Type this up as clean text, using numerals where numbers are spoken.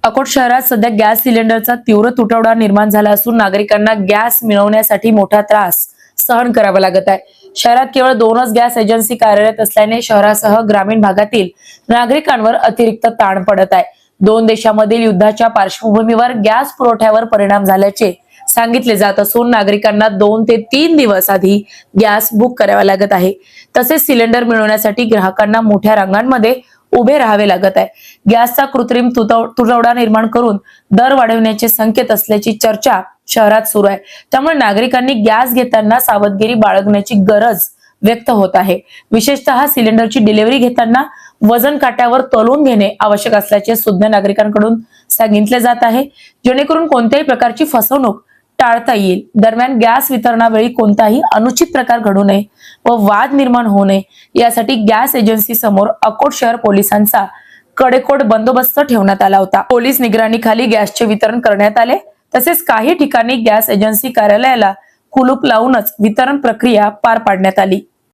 अकोट शहरात सध्या गॅस सिलेंडरचा तीव्र तुटवडा निर्माण झाला असून नागरिकांना गॅस मिळवण्यासाठी मोठा त्रास सहन करावा लागत आहे। शहरात केवळ 2च गॅस एजन्सी कार्यरत असल्याने शहरासह ग्रामीण भागातील नागरिकांवर अतिरिक्त ताण पडत आहे। 2 देशांमधील युद्धाच्या पार्श्वभूमीवर गॅस पुरवठ्यावर परिणाम झाल्याचे सांगितले जात असून नागरिकांना 2 ते 3 दिवस आधी गॅस बुक करावा लागत आहे। तसेच सिलेंडर मिळवण्यासाठी ग्राहकांना मोठ्या रांगांमध्ये उभे राहावे लागत आहे। गॅसचा कृत्रिम तुटवडा निर्माण करून दर वाढवण्याचे संकेत असल्याची चर्चा शहरात सुरू आहे। त्यामुळे नागरिकांनी गॅस घेताना सावधगिरी बाळगण्याची गरज व्यक्त होत आहे। विशेषतः सिलेंडरची डिलिव्हरी घेताना वजन काट्यावर तोलून घेणे आवश्यक असल्याचे सुज्ञ नागरिकांकडून सांगितले जात आहे, जेणेकरून कोणत्याही प्रकारची फसवणूक टाळता येईल। दरम्यान गॅस वितरणावेळी कोणताही अनुचित प्रकार घडू नये व वाद निर्माण होऊ नये यासाठी गॅस एजन्सी समोर अकोट शहर पोलिसांचा कडेकोट बंदोबस्त ठेवण्यात आला होता। पोलीस निगराणीखाली गॅसचे वितरण करण्यात आले। तसेच काही ठिकाणी गॅस एजन्सी कार्यालयाला कुलूप लावूनच वितरण प्रक्रिया पार पाडण्यात आली।